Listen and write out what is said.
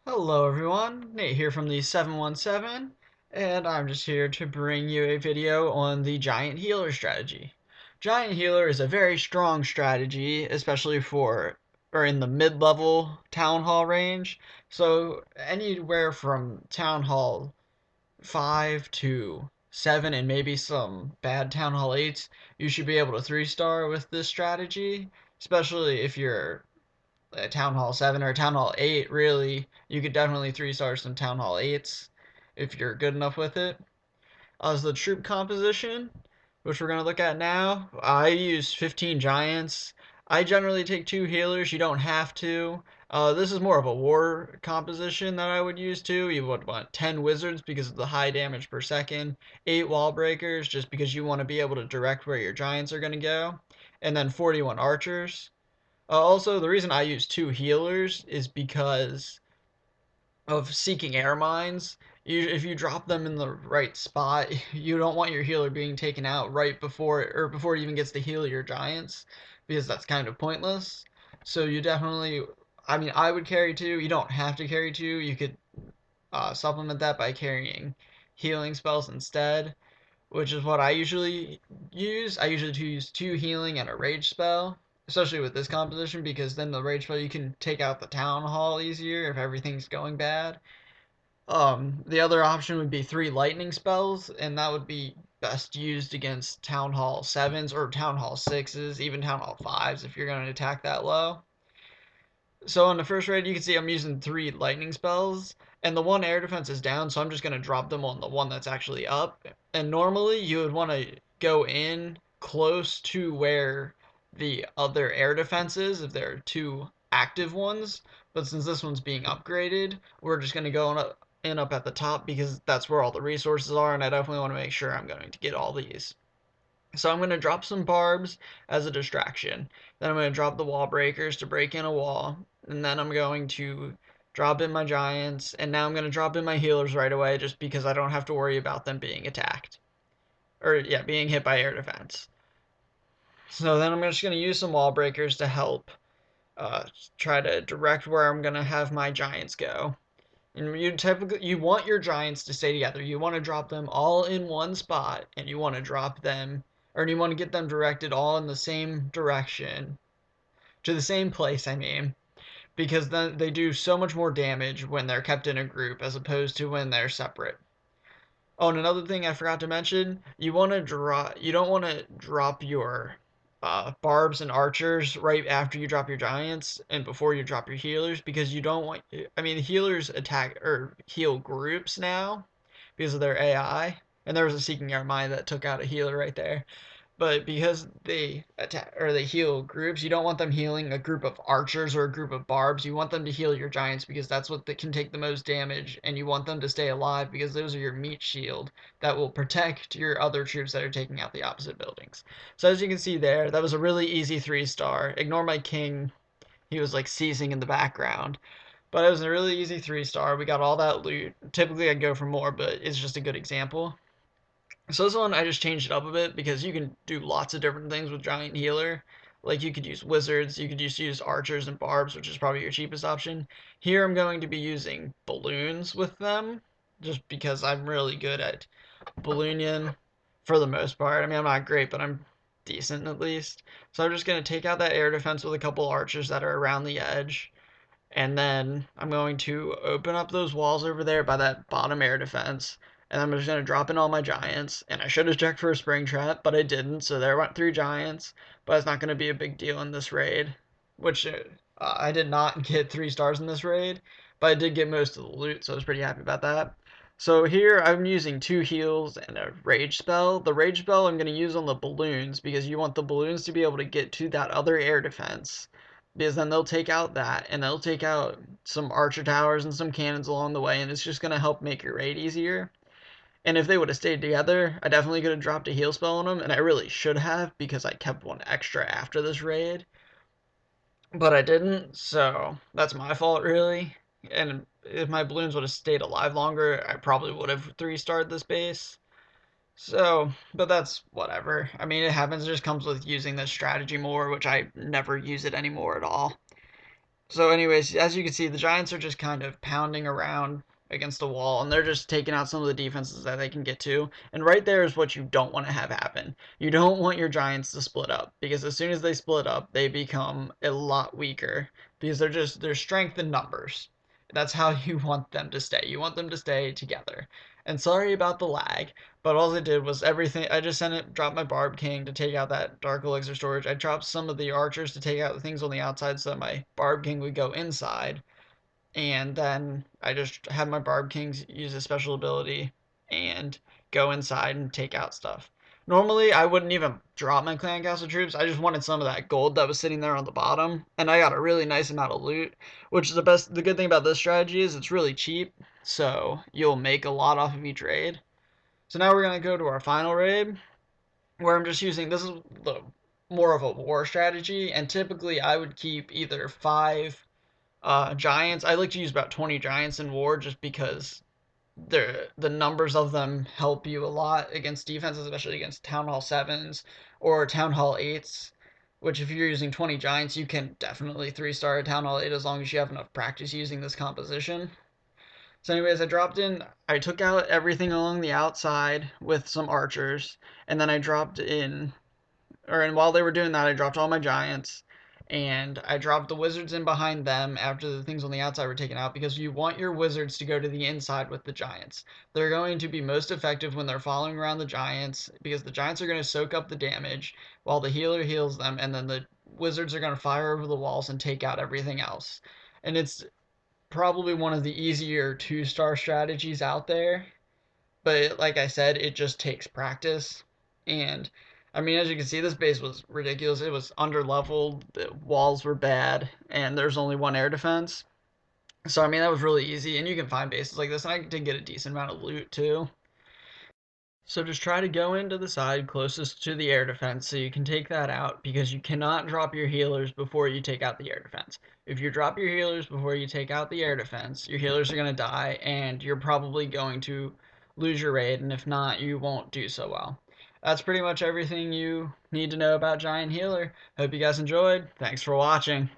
Hello everyone, Nate here from the 717, and I'm just here to bring you a video on the Giant Healer strategy. Giant Healer is a very strong strategy, especially in the mid-level Town Hall range. So anywhere from Town Hall 5 to 7 and maybe some bad Town Hall 8s, you should be able to 3-star with this strategy, especially if you're a Town Hall 7 or a Town Hall 8, really, you could definitely 3-star some Town Hall 8s if you're good enough with it. As the troop composition, which we're going to look at now, I use 15 Giants. I generally take 2 healers, you don't have to. This is more of a war composition that I would use too. You would want 10 Wizards because of the high damage per second, 8 Wall Breakers just because you want to be able to direct where your Giants are going to go, and then 41 Archers. Also, the reason I use 2 healers is because of Seeking Air Mines. If you drop them in the right spot, you don't want your healer being taken out right before it even gets to heal your giants, because that's kind of pointless. So you definitely, I mean, I would carry 2. You don't have to carry 2. You could supplement that by carrying healing spells instead, which is what I usually use. I usually use 2 healing and a rage spell, especially with this composition, because then the rage spell you can take out the town hall easier if everything's going bad. The other option would be 3 lightning spells, and that would be best used against town hall 7s or town hall 6s, even town hall 5s if you're going to attack that low. So on the first raid, you can see I'm using 3 lightning spells, and the one air defense is down, so I'm just going to drop them on the one that's actually up. And normally you would want to go in close to where the other air defense is, if there are 2 active ones. But since this one's being upgraded, we're just going to go up at the top because that's where all the resources are, and I definitely want to make sure I'm going to get all these. So I'm going to drop some barbs as a distraction. Then I'm going to drop the wall breakers to break in a wall. And then I'm going to drop in my giants. And now I'm going to drop in my healers right away just because I don't have to worry about them being attacked. Or, yeah, being hit by air defense. So then I'm just going to use some wall breakers to help try to direct where I'm going to have my giants go. And you want your giants to stay together. You want to drop them all in one spot, and you want to drop them, or you want to get them directed all in the same direction, to the same place, I mean, because then they do so much more damage when they're kept in a group as opposed to when they're separate. Oh, and another thing I forgot to mention, you don't want to drop your barbs and archers right after you drop your giants and before you drop your healers, because you don't want, I mean, the healers attack or heal groups now because of their AI, and there was a Seeking Air Mine that took out a healer right there. But because they attack or they heal groups, you don't want them healing a group of archers or a group of barbs. You want them to heal your giants because that's what can take the most damage, and you want them to stay alive because those are your meat shield that will protect your other troops that are taking out the opposite buildings. So as you can see there, that was a really easy 3-star. Ignore my king. He was like seizing in the background. But it was a really easy 3-star. We got all that loot. Typically I'd go for more, but it's just a good example. So this one I just changed it up a bit because you can do lots of different things with Giant Healer. Like you could use wizards, you could just use archers and barbs, which is probably your cheapest option. Here I'm going to be using balloons with them, just because I'm really good at ballooning for the most part. I mean, I'm not great, but I'm decent at least. So I'm just going to take out that air defense with a couple archers that are around the edge. And then I'm going to open up those walls over there by that bottom air defense. And I'm just going to drop in all my giants. And I should have checked for a spring trap, but I didn't. So there went 3 giants. But it's not going to be a big deal in this raid. Which I did not get 3 stars in this raid. But I did get most of the loot, so I was pretty happy about that. So here I'm using 2 heals and a rage spell. The rage spell I'm going to use on the balloons because you want the balloons to be able to get to that other air defense, because then they'll take out that, and they'll take out some archer towers and some cannons along the way, and it's just going to help make your raid easier. And if they would have stayed together, I definitely could have dropped a heal spell on them, and I really should have because I kept one extra after this raid. But I didn't, so that's my fault, really. And if my balloons would have stayed alive longer, I probably would have 3-starred this base. So, but that's whatever. I mean, it happens. It just comes with using this strategy more, which I never use it anymore at all. So anyways, as you can see, the Giants are just kind of pounding around against the wall, and they're just taking out some of the defenses that they can get to. And right there is what you don't want to have happen. You don't want your Giants to split up, because as soon as they split up, they become a lot weaker, because their strength in numbers. That's how you want them to stay. You want them to stay together. And sorry about the lag, but all I did was everything. I just dropped my Barb King to take out that Dark Elixir storage. I dropped some of the archers to take out the things on the outside so that my Barb King would go inside. And then I just had my Barb Kings use a special ability and go inside and take out stuff. Normally, I wouldn't even drop my Clan Castle troops. I just wanted some of that gold that was sitting there on the bottom, and I got a really nice amount of loot. Which is the best. The good thing about this strategy is it's really cheap, so you'll make a lot off of each raid. So now we're gonna go to our final raid, where I'm just using this is the more of a war strategy, and typically I would keep either five giants. I like to use about 20 giants in war just because the numbers of them help you a lot against defenses, especially against Town Hall 7s or Town Hall 8s. Which, if you're using 20 giants, you can definitely 3-star a Town Hall 8 as long as you have enough practice using this composition. So, anyways, I took out everything along the outside with some archers, and then I dropped in, and while they were doing that, I dropped all my giants, and I dropped the wizards in behind them after the things on the outside were taken out, because you want your wizards to go to the inside with the giants. They're going to be most effective when they're following around the giants, because the giants are going to soak up the damage while the healer heals them, and then the wizards are going to fire over the walls and take out everything else. And it's probably one of the easier 2-star strategies out there. But like I said, it just takes practice. And I mean, as you can see, this base was ridiculous. It was under leveled, the walls were bad, and there's only one air defense. So I mean, that was really easy. And you can find bases like this, and I did get a decent amount of loot too. So just try to go into the side closest to the air defense so you can take that out, because you cannot drop your healers before you take out the air defense. If you drop your healers before you take out the air defense, your healers are going to die and you're probably going to lose your raid, and if not, you won't do so well. That's pretty much everything you need to know about Giant Healer. Hope you guys enjoyed. Thanks for watching.